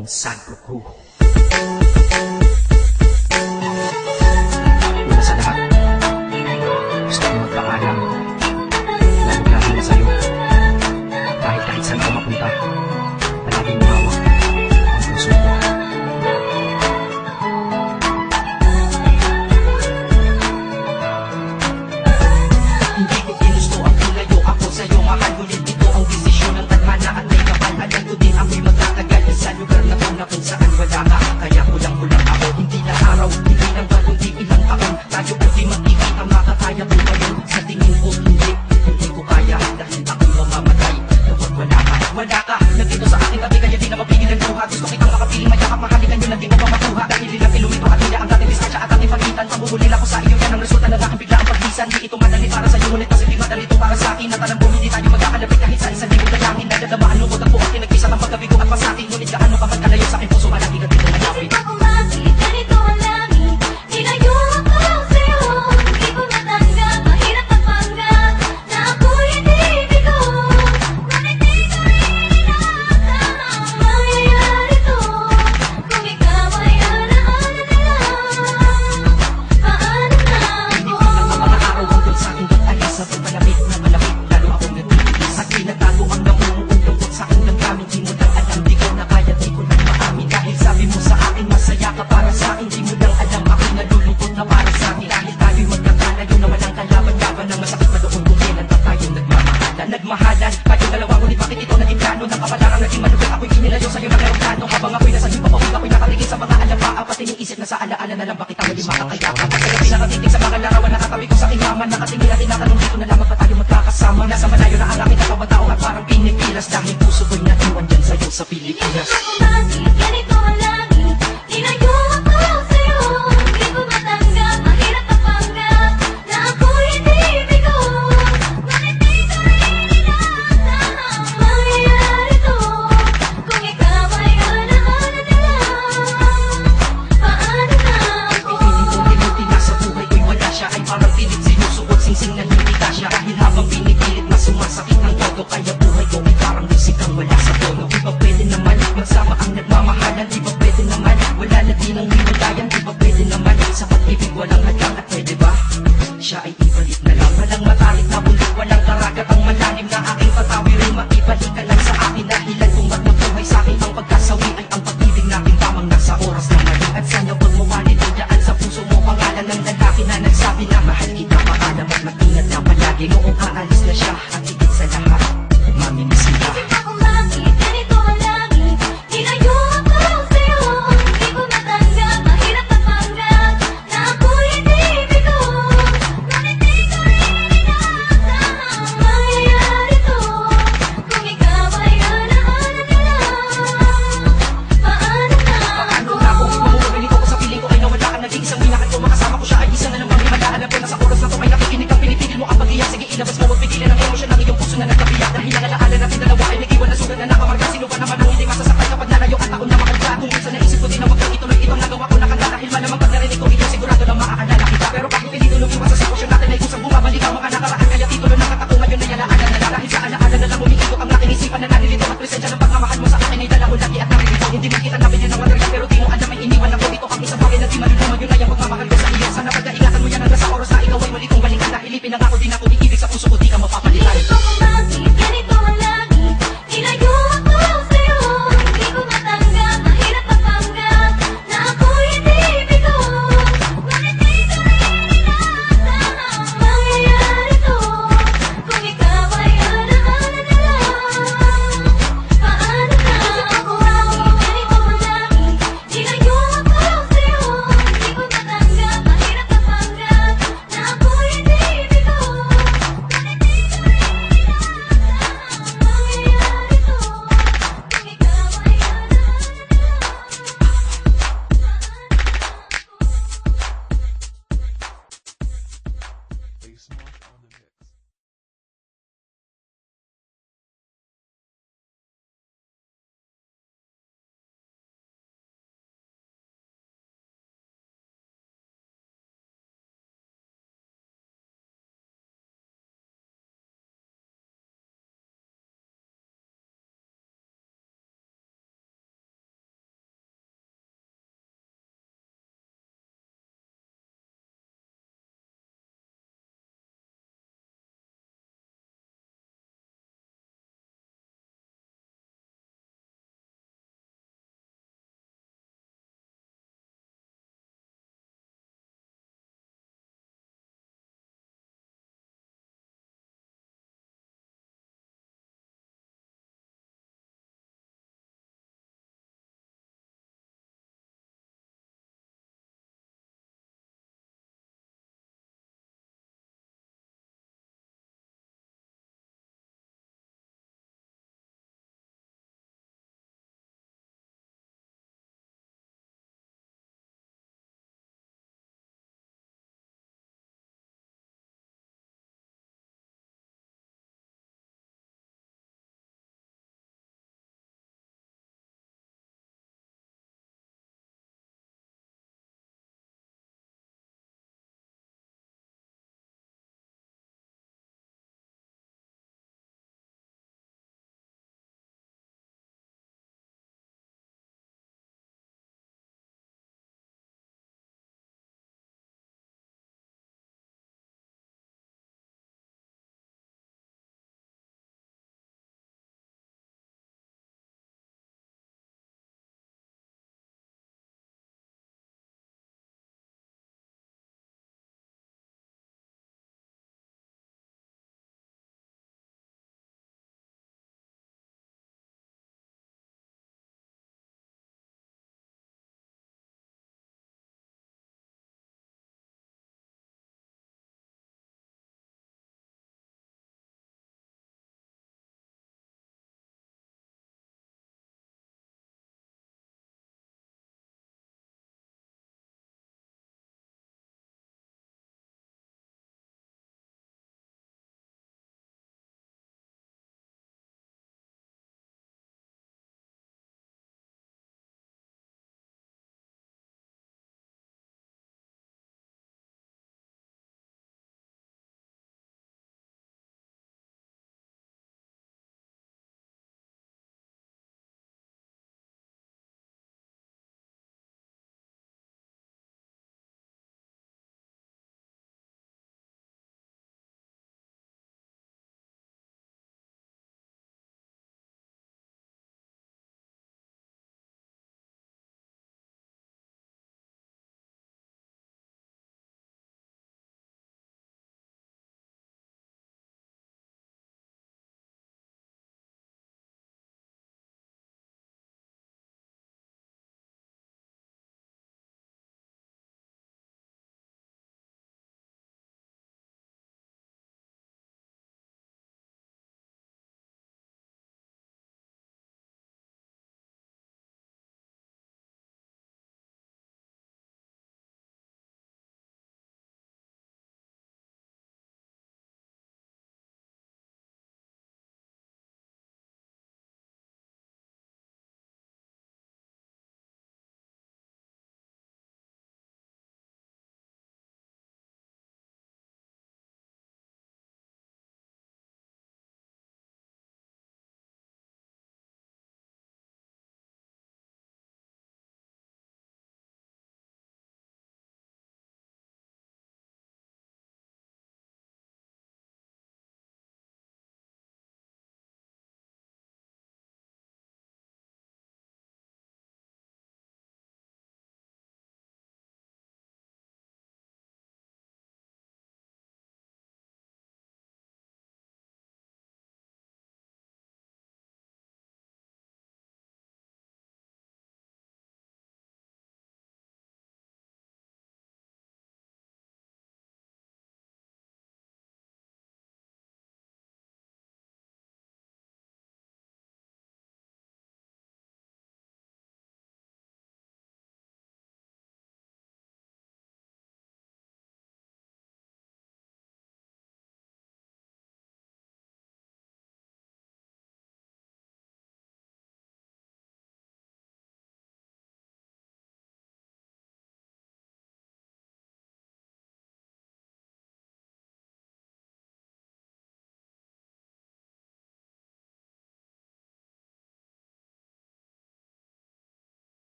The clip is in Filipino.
ng Sagro Crew. Una sa lahat, gusto ko magpaalam, lalo na sa'yo. Dahil kahit saan ako mapunta, palaging mahawak ang puso ko. Hindi ko ginusto ang tulayo ako sa'yo, mahal, ngunit ito ang desisyon ng tadhana at may kapal. Alam ko din ako'y magtatagal sa lugar na una kung saan wala ka. Kaya kulang-kulang ako, hindi na araw, hindi lang ba kundi ilang taon. Tayo buti magkikita, makakaya ko ngayon. Sa tingin ko hindi ko kaya, dahil ako'y mamamatay kapag wala ka. Nandito sa aking tabi, kaya di na mapigil ang luha. Gusto kitang makapiling, mayakap, mahalikan yun, hindi mo pa makuha. Dahil ilang kilomito at hindi ang dating distansya at ating pagitan. Pamumulil ako sa iyo, yan ang resulta na aking bigla ang paglisan. Di ito madali para sa'yo, ngunit mas hindi madali ito para sa'kin. At alam mo, hindi tayo magkakalapit kahit sa isang libong dalangin. Nadadamaan lungkot ang buong pinagpisa ng pagkabigo at masakin. Ngunit gaano ka man kalayo sa aking puso, malaki ka dito na lapit. Isip ako bakit ganito ang langit, tinayo ako sa'yo. Hindi ko matanggap, mahirap magpanggap na ako'y hindi bigo. Ngunit di ko rin inaasahang mangyayari to. Kung ikaw ay alaala na lang, paano na Hindi ako? lang ang mga araw hanggang sa aking pag-alis. Sa pagpalapit na malapit, lalo akong nagtitiis. At pinagtago ang namumuong lungkot sa aking damdamin. Di mo lang alam, di ko na kaya, di ko lang maamin. Dahil sabi mo sa akin, masaya ka para sa akin. Di mo lang alam, ako'y nalulungkot na para sa akin. Dahil tayo'y magkakalayo na walang kalaban-laban. Ang masakit pa doon kung kailan pa tayong nagmahalan. Tayong dalawa, ngunit bakit ito naging plano? Ng kapalarang naging malugat, ako'y inilayo sa'yo ng aeroplano. Habang ako'y nasa hipapawid, ako'y nakatingin sa mga alampaa. Pati yung isip na sa alaala na lang, bakit ako di makakayakap? At kaya pinakatitig sa mga larawan, nakatabi ko sa kinyaman. Nakatingin at tinatanong, dito na lamang pa tayo magkakasama. Nasa malayo na ang aking katawang tao at parang pinipilas. Dahil puso ko'y naiwan dyan sa'yo sa Pilipinas. Isip ako bakit ganito ang langit, tinayo ako sa'yo. Hindi ko matanggap, mahirap magpanggap na ako'y hindi bigo. Ngunit di ko rin inaasahang mangyayari to. Kung ikaw ay alaala na lang, paano na ako? Unti-unti na sa buhay ko'y wala siya. Ay parang pilit sinusuot, singsing na hindi ka siya. Dahil habang pinipilit na sumasakit ang todo, kaya buhay ko ay parang musikang wala sa tono. Di ba pwede naman magsama ang nagmamahalan? Di ba pwede naman wala na din ang hiwalayan? Di ba pwede naman sa pag-ibig walang hadlang? At pwede ba siya ay ibalik na lang? Walang matarik na bundok, walang karagat ang malalim na aking patawirin. Maibalik ka lang sa akin, dahilan kung ba't nabuhay sa'kin ang pagkasawi ay ang pag-ibig natin tamang nasa oras na mali. At sana wag mo walidin dyan sa puso mo pangalan ng lalaki na nagsabi na mahal kita, paalam at mag-ingat na palagi. Noong aalis na siya at higit sa lahat, mamimiss kita. Isip ako bakit ganito ang langit, tinayo ako sa'yo. Hindi ko matanggap, mahirap magpanggap na ako'y hindi bigo. Ngunit di ko rin inaasahang mangyayari to. Kung ikaw ay alaala na lang, paano na Paano ako? na kung mamumulito ko sa piling ko ay nawala ka? Nag-iisang minakit ko, makasama ko siya ay isa na namang himala. Alam ko na sa oras na to ay nakikinig kang pinipigil mo ang pag-iyak. Sige, ilabas mo, huwag pigilan ang emosyon ng iyong puso na nagkabiyak. Dahil ang alaala natin dalawa ay nag-iwan na sugat na nakamarga. Sino ba naman ang hindi masasaktan kapag nalayo ang taon na makagla? Kung minsan naisip ko din na wag kang ituloy itong nagawa ko na kanta. Dahil malamang pag narinig ko ito, sigurado lang maaalala kita. Pero bakit pinito lumiwas sa sitwasyon natin ay kusang bumabalik ang mga nakaraan? Kaya titulo ng kanta ko ngayon ay alaala na lang. Dahil sa alaala na lang umiikot ang aking isipan na nalilito. At presensya ng pagmamahal mo sa akin ay dala ko lagi at naririto. Hindi man kita nabigyan ng